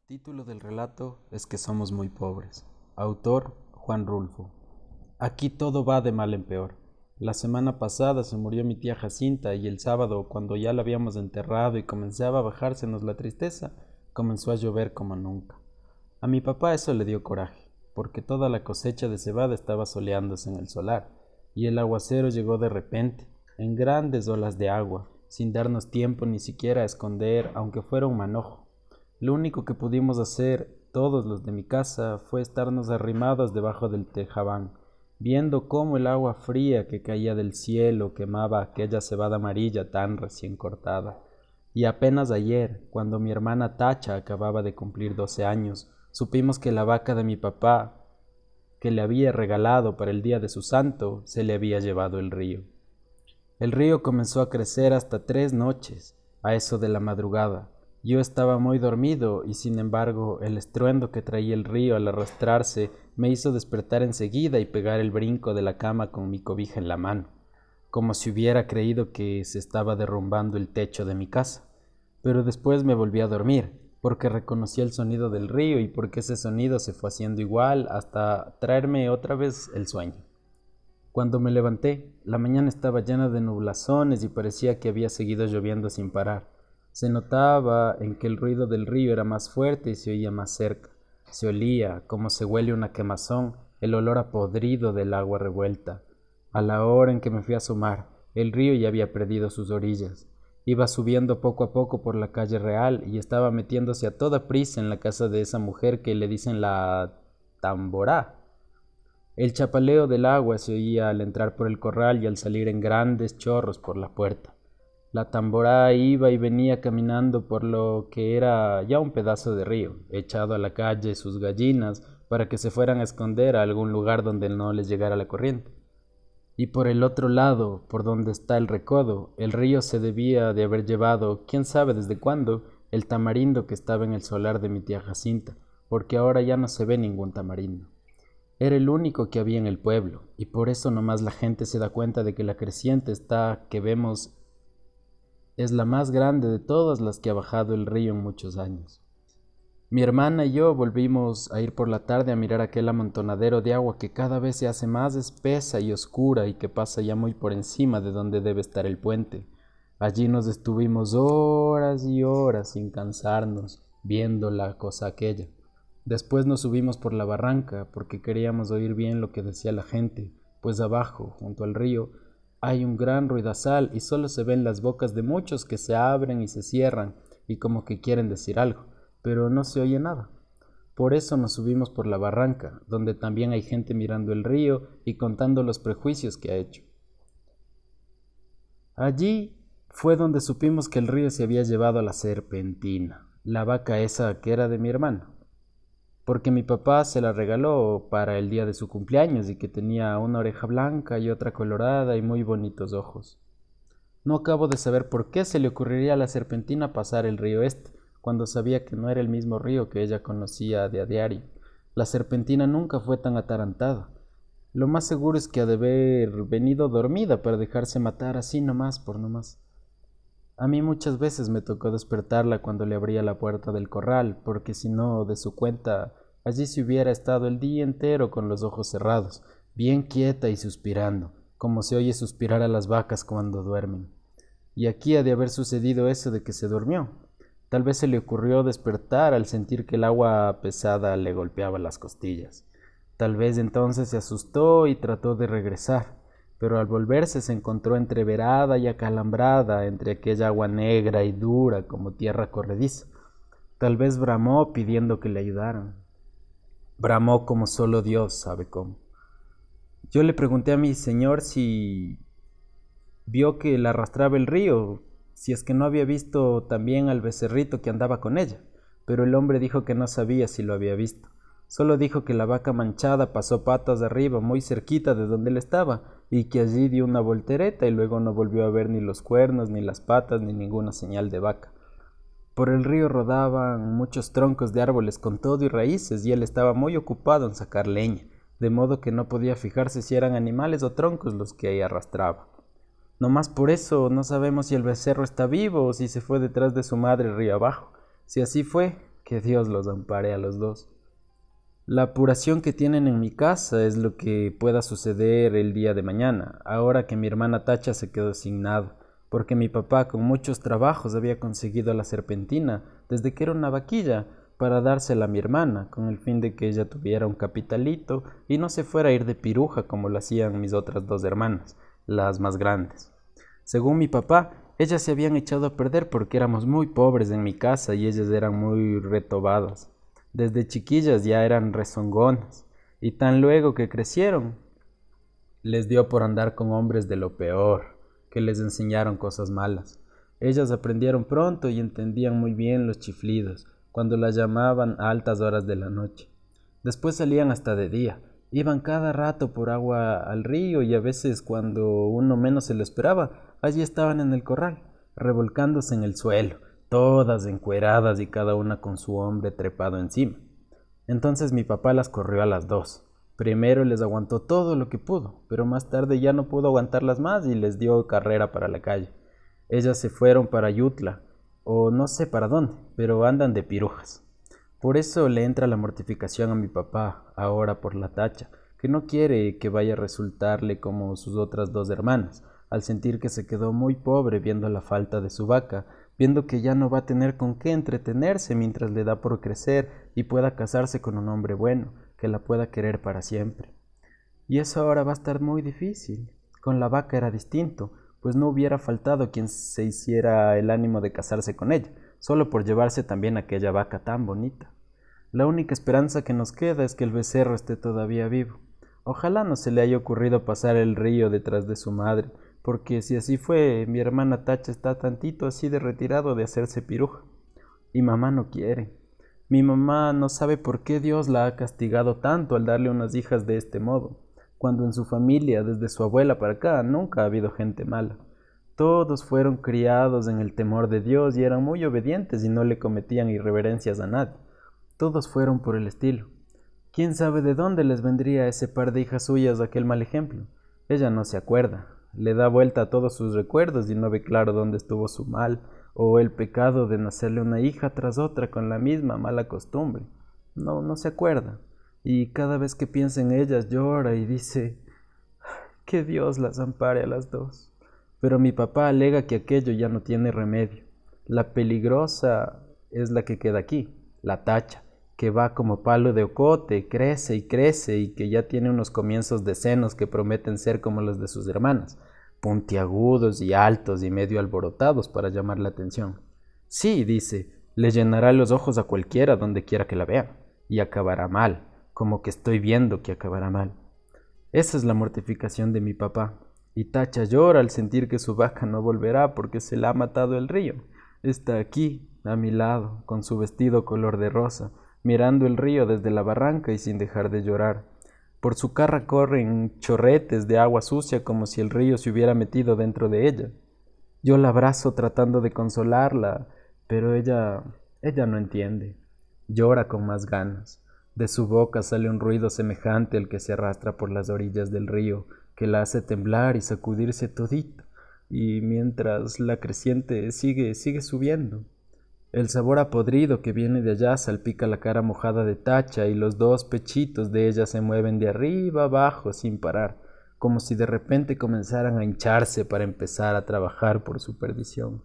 Título del relato es que somos muy pobres. Autor Juan Rulfo. Aquí todo va de mal en peor. La semana pasada se murió mi tía Jacinta y el sábado, cuando ya la habíamos enterrado y comenzaba a bajársenos la tristeza, comenzó a llover como nunca. A mi papá eso le dio coraje, porque toda la cosecha de cebada estaba soleándose en el solar, y el aguacero llegó de repente, en grandes olas de agua, sin darnos tiempo ni siquiera a esconder, aunque fuera un manojo. Lo único que pudimos hacer, todos los de mi casa, fue estarnos arrimados debajo del tejabán, viendo cómo el agua fría que caía del cielo quemaba aquella cebada amarilla tan recién cortada. Y apenas ayer, cuando mi hermana Tacha acababa de cumplir 12 años, supimos que la vaca de mi papá, que le había regalado para el día de su santo, se le había llevado el río. El río comenzó a crecer hasta 3 noches, a eso de la madrugada. Yo estaba muy dormido y sin embargo el estruendo que traía el río al arrastrarse me hizo despertar enseguida y pegar el brinco de la cama con mi cobija en la mano, como si hubiera creído que se estaba derrumbando el techo de mi casa. Pero después me volví a dormir, porque reconocí el sonido del río y porque ese sonido se fue haciendo igual hasta traerme otra vez el sueño. Cuando me levanté, la mañana estaba llena de nublazones y parecía que había seguido lloviendo sin parar. Se notaba en que el ruido del río era más fuerte y se oía más cerca. Se olía, como se huele una quemazón, el olor a podrido del agua revuelta. A la hora en que me fui a asomar, el río ya había perdido sus orillas. Iba subiendo poco a poco por la calle Real y estaba metiéndose a toda prisa en la casa de esa mujer que le dicen la Tamborá. El chapaleo del agua se oía al entrar por el corral y al salir en grandes chorros por la puerta. La tamborá iba y venía caminando por lo que era ya un pedazo de río, echado a la calle sus gallinas para que se fueran a esconder a algún lugar donde no les llegara la corriente. Y por el otro lado, por donde está el recodo, el río se debía de haber llevado, quién sabe desde cuándo, el tamarindo que estaba en el solar de mi tía Jacinta, porque ahora ya no se ve ningún tamarindo. Era el único que había en el pueblo, y por eso nomás la gente se da cuenta de que la creciente está que vemos es la más grande de todas las que ha bajado el río en muchos años. Mi hermana y yo volvimos a ir por la tarde a mirar aquel amontonadero de agua que cada vez se hace más espesa y oscura y que pasa ya muy por encima de donde debe estar el puente. Allí nos estuvimos horas y horas sin cansarnos viendo la cosa aquella. Después nos subimos por la barranca porque queríamos oír bien lo que decía la gente, pues abajo, junto al río, hay un gran ruidazal y solo se ven las bocas de muchos que se abren y se cierran y como que quieren decir algo, pero no se oye nada. Por eso nos subimos por la barranca, donde también hay gente mirando el río y contando los prejuicios que ha hecho. Allí fue donde supimos que el río se había llevado a la serpentina, la vaca esa que era de mi hermano, porque mi papá se la regaló para el día de su cumpleaños y que tenía una oreja blanca y otra colorada y muy bonitos ojos. No acabo de saber por qué se le ocurriría a la serpentina pasar el río este, cuando sabía que no era el mismo río que ella conocía de a diario. La serpentina nunca fue tan atarantada. Lo más seguro es que ha de haber venido dormida para dejarse matar así nomás por nomás. A mí muchas veces me tocó despertarla cuando le abría la puerta del corral, porque si no, de su cuenta, allí se hubiera estado el día entero con los ojos cerrados, bien quieta y suspirando, como se oye suspirar a las vacas cuando duermen. Y aquí ha de haber sucedido eso de que se durmió. Tal vez se le ocurrió despertar al sentir que el agua pesada le golpeaba las costillas. Tal vez entonces se asustó y trató de regresar, pero al volverse se encontró entreverada y acalambrada entre aquella agua negra y dura como tierra corrediza. Tal vez bramó pidiendo que le ayudaran. Bramó como solo Dios sabe cómo. Yo le pregunté a mi señor si vio que la arrastraba el río, si es que no había visto también al becerrito que andaba con ella, pero el hombre dijo que no sabía si lo había visto. Solo dijo que la vaca manchada pasó patas arriba, muy cerquita de donde él estaba, y que allí dio una voltereta y luego no volvió a ver ni los cuernos, ni las patas, ni ninguna señal de vaca. Por el río rodaban muchos troncos de árboles con todo y raíces, y él estaba muy ocupado en sacar leña, de modo que no podía fijarse si eran animales o troncos los que ahí arrastraba. No más por eso no sabemos si el becerro está vivo o si se fue detrás de su madre río abajo. Si así fue, Que Dios los ampare a los dos. La apuración que tienen en mi casa es lo que pueda suceder el día de mañana, ahora que mi hermana Tacha se quedó sin nada, porque mi papá con muchos trabajos había conseguido la serpentina desde que era una vaquilla para dársela a mi hermana, con el fin de que ella tuviera un capitalito y no se fuera a ir de piruja como lo hacían mis otras dos hermanas, las más grandes. Según mi papá, ellas se habían echado a perder porque éramos muy pobres en mi casa y ellas eran muy retobadas. Desde chiquillas ya eran rezongonas, y tan luego que crecieron, les dio por andar con hombres de lo peor, que les enseñaron cosas malas. Ellas aprendieron pronto y entendían muy bien los chiflidos, cuando las llamaban a altas horas de la noche. Después salían hasta de día, iban cada rato por agua al río y a veces cuando uno menos se lo esperaba, allí estaban en el corral, revolcándose en el suelo, todas encueradas y cada una con su hombre trepado encima. Entonces mi papá las corrió a las dos. Primero les aguantó todo lo que pudo, pero más tarde ya no pudo aguantarlas más y les dio carrera para la calle. Ellas se fueron para Yutla, o no sé para dónde, pero andan de pirujas. Por eso le entra la mortificación a mi papá, ahora por la Tacha, que no quiere que vaya a resultarle como sus otras dos hermanas, al sentir que se quedó muy pobre viendo la falta de su vaca, viendo que ya no va a tener con qué entretenerse mientras le da por crecer y pueda casarse con un hombre bueno, que la pueda querer para siempre. Y eso ahora va a estar muy difícil. Con la vaca era distinto, pues no hubiera faltado quien se hiciera el ánimo de casarse con ella, solo por llevarse también aquella vaca tan bonita. La única esperanza que nos queda es que el becerro esté todavía vivo. Ojalá no se le haya ocurrido pasar el río detrás de su madre, porque si así fue, mi hermana Tacha está tantito así de retirado de hacerse piruja. Y mamá no quiere. Mi mamá no sabe por qué Dios la ha castigado tanto al darle unas hijas de este modo, cuando en su familia, desde su abuela para acá, nunca ha habido gente mala. Todos fueron criados en el temor de Dios y eran muy obedientes y no le cometían irreverencias a nadie. Todos fueron por el estilo. ¿Quién sabe de dónde les vendría a ese par de hijas suyas aquel mal ejemplo? Ella no se acuerda, le da vuelta a todos sus recuerdos y no ve claro dónde estuvo su mal, o el pecado de nacerle una hija tras otra con la misma mala costumbre. No se acuerda, y cada vez que piensa en ellas llora y dice, que Dios las ampare a las dos. Pero mi papá alega que aquello ya no tiene remedio. La peligrosa es la que queda aquí, la Tacha, que va como palo de ocote, crece y crece y que ya tiene unos comienzos de senos que prometen ser como los de sus hermanas, puntiagudos y altos y medio alborotados para llamar la atención. Sí, dice, le llenará los ojos a cualquiera donde quiera que la vea, y acabará mal, como que estoy viendo que acabará mal. Esa es la mortificación de mi papá. Y Tacha llora al sentir que su vaca no volverá porque se la ha matado el río. Está aquí, a mi lado, con su vestido color de rosa, mirando el río desde la barranca y sin dejar de llorar. Por su cara corren chorretes de agua sucia como si el río se hubiera metido dentro de ella. Yo la abrazo tratando de consolarla, pero ella no entiende. Llora con más ganas. De su boca sale un ruido semejante al que se arrastra por las orillas del río, que la hace temblar y sacudirse todita, y mientras la creciente sigue subiendo. El sabor a podrido que viene de allá salpica la cara mojada de Tacha y los dos pechitos de ella se mueven de arriba abajo sin parar, como si de repente comenzaran a hincharse para empezar a trabajar por su perdición.